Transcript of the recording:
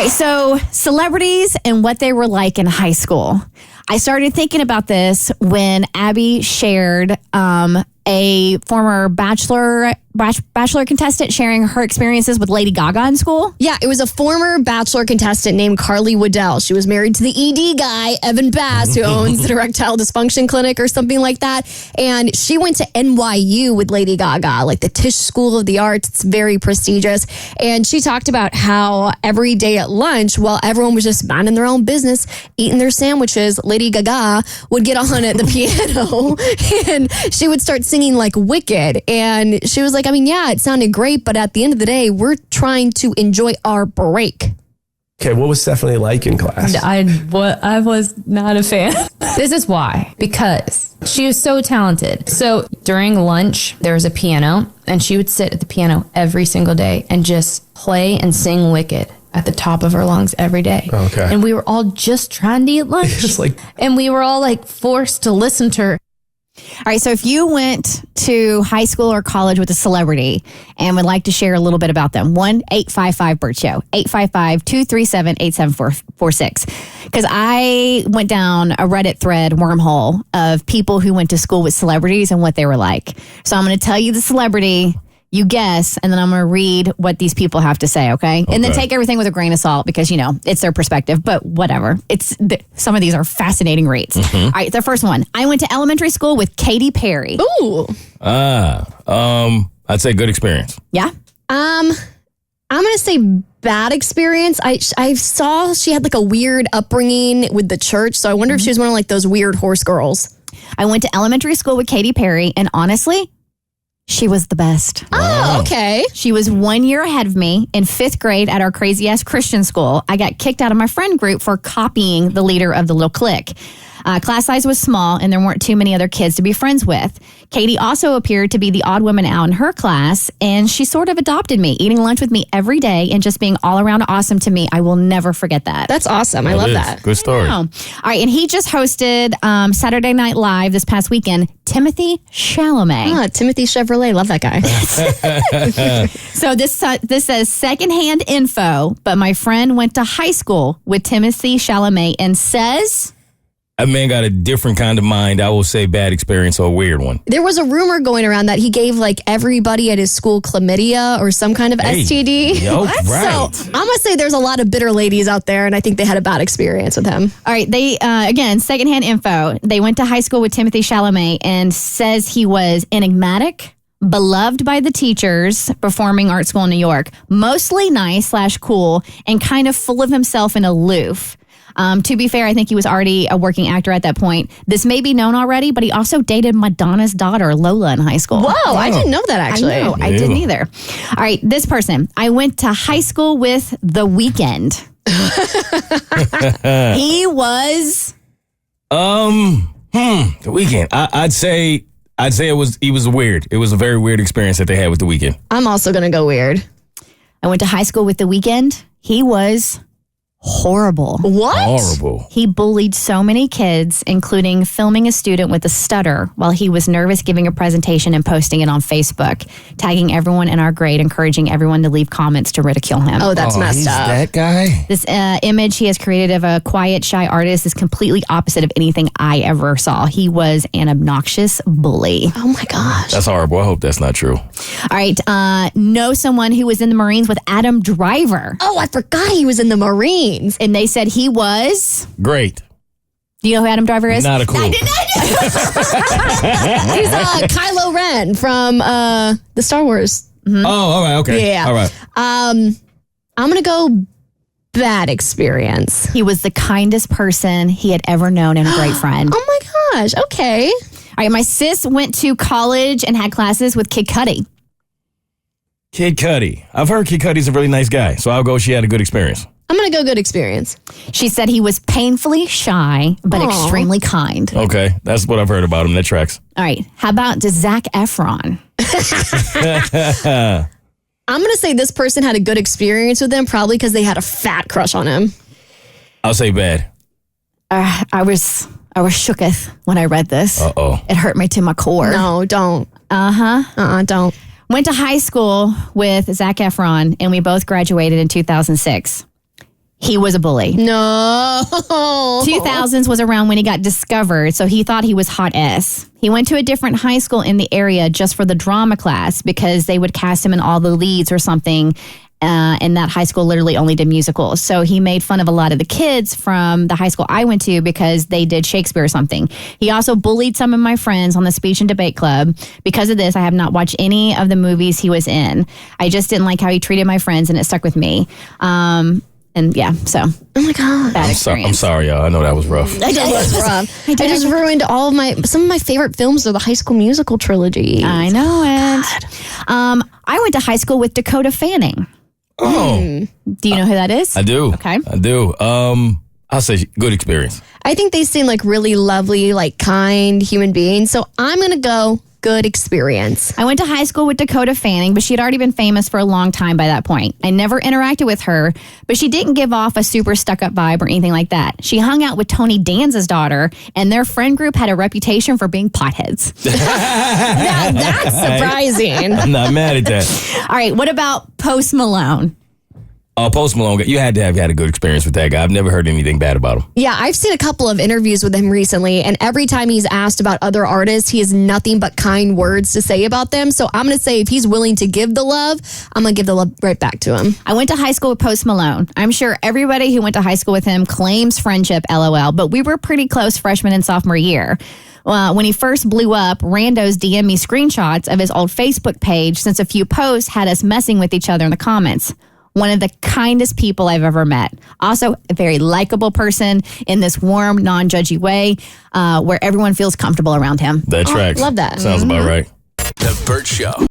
right, so celebrities and what they were like in high school. I started thinking about this when Abby shared a former bachelor contestant sharing her experiences with Lady Gaga in school. Yeah, it was a former Bachelor contestant named Carly Waddell. She was married to the ED guy, Evan Bass, who owns the Erectile Dysfunction Clinic or something like that. And she went to NYU with Lady Gaga, like the Tisch School of the Arts. It's very prestigious. And she talked about how every day at lunch, while everyone was just minding their own business, eating their sandwiches, Lady Gaga would get on at the piano and she would start singing like Wicked. And she was like, I mean, yeah, it sounded great, but at the end of the day, we're trying to enjoy our break. Okay, what was Stephanie like in class? I was not a fan. This is why. Because she was so talented. So during lunch, there was a piano, and she would sit at the piano every single day and just play and sing Wicked at the top of her lungs every day. Okay. And we were all just trying to eat lunch. And we were all like forced to listen to her. All right, so if you went to high school or college with a celebrity and would like to share a little bit about them, 1-855-BERT-SHOW, 855-237-8746. Because I went down a Reddit thread wormhole of people who went to school with celebrities and what they were like. So I'm going to tell you the celebrity, you guess, and then I'm going to read what these people have to say, okay? And then take everything with a grain of salt because, you know, it's their perspective, but whatever. Some of these are fascinating reads. All right, the first one. I went to elementary school with Katy Perry. Ooh. I'd say good experience. Yeah? I'm going to say bad experience. I saw she had like a weird upbringing with the church, so I wonder if she was one of like those weird horse girls. I went to elementary school with Katy Perry, and honestly, she was the best. Oh, okay. She was 1 year ahead of me in 5th grade at our crazy-ass Christian school. I got kicked out of my friend group for copying the leader of the little clique. Class size was small, and there weren't too many other kids to be friends with. Katie also appeared to be the odd woman out in her class, and she sort of adopted me, eating lunch with me every day and just being all around awesome to me. I will never forget that. That's awesome. I love that. Good story. All right, and he just hosted Saturday Night Live this past weekend. Timothy Chalamet. Timothy Chevrolet. Love that guy. So this says secondhand info, but my friend went to high school with Timothy Chalamet and says... That man got a different kind of mind. I will say bad experience or a weird one. There was a rumor going around that he gave like everybody at his school chlamydia or some kind of STD. Yo, right. So I'm going to say there's a lot of bitter ladies out there, and I think they had a bad experience with him. All right. They, again, secondhand info. They went to high school with Timothy Chalamet and says he was enigmatic, beloved by the teachers, performing art school in New York, mostly nice/cool, and kind of full of himself and aloof. To be fair, I think he was already a working actor at that point. This may be known already, but he also dated Madonna's daughter, Lola, in high school. Whoa, I didn't know that, actually. I didn't either. All right, this person. I went to high school with The Weeknd. He was... The Weeknd. I'd say he was weird. It was a very weird experience that they had with The Weeknd. I'm also going to go weird. I went to high school with The Weeknd. He was... horrible. What? Horrible. He bullied so many kids, including filming a student with a stutter while he was nervous giving a presentation and posting it on Facebook, tagging everyone in our grade, encouraging everyone to leave comments to ridicule him. Oh, that's messed up. That guy? This image he has created of a quiet, shy artist is completely opposite of anything I ever saw. He was an obnoxious bully. Oh my gosh. That's horrible. I hope that's not true. All right. Know someone who was in the Marines with Adam Driver. Oh, I forgot he was in the Marines. And they said he was... Great. Do you know who Adam Driver is? Not a clue. I did not. He's Kylo Ren from the Star Wars. Mm-hmm. Oh, all right. Okay. Yeah. All right. I'm going to go bad experience. He was the kindest person he had ever known and a great friend. Oh my gosh. Okay. All right. My sis went to college and had classes with Kid Cudi. Kid Cudi. I've heard Kid Cudi's a really nice guy, so I'll go she had a good experience. I'm going to go good experience. She said he was painfully shy, but extremely kind. Okay. That's what I've heard about him. That tracks. All right. How about Zac Efron? I'm going to say this person had a good experience with him, probably because they had a fat crush on him. I'll say bad. I was shooketh when I read this. Uh-oh. It hurt me to my core. No, don't. Don't. Went to high school with Zac Efron, and we both graduated in 2006. He was a bully. No. 2000s was around when he got discovered, so he thought he was hot S. He went to a different high school in the area just for the drama class because they would cast him in all the leads or something. And that high school literally only did musicals. So he made fun of a lot of the kids from the high school I went to because they did Shakespeare or something. He also bullied some of my friends on the speech and debate club. Because of this, I have not watched any of the movies he was in. I just didn't like how he treated my friends, and it stuck with me. And yeah, so. Oh my God. Bad experience. I'm sorry, y'all. I know that was rough. That was rough. I just ruined some of my favorite films are the High School Musical trilogy. I know it. I went to high school with Dakota Fanning. Oh. Do you know who that is? I do. Okay. I do. I'll say good experience. I think they seem like really lovely, like kind human beings. So I'm going to go good experience. I went to high school with Dakota Fanning, but she had already been famous for a long time by that point. I never interacted with her, but she didn't give off a super stuck-up vibe or anything like that. She hung out with Tony Danza's daughter, and their friend group had a reputation for being potheads. That's surprising. I'm not mad at that. All right, what about Post Malone? Post Malone, you had to have had a good experience with that guy. I've never heard anything bad about him. Yeah, I've seen a couple of interviews with him recently, and every time he's asked about other artists, he has nothing but kind words to say about them. So I'm going to say if he's willing to give the love, I'm going to give the love right back to him. I went to high school with Post Malone. I'm sure everybody who went to high school with him claims friendship, LOL, but we were pretty close freshman and sophomore year. When he first blew up, randos DM'd me screenshots of his old Facebook page since a few posts had us messing with each other in the comments. One of the kindest people I've ever met. Also, a very likable person in this warm, non-judgy way where everyone feels comfortable around him. That tracks. Love that. Sounds about right. The Bert Show.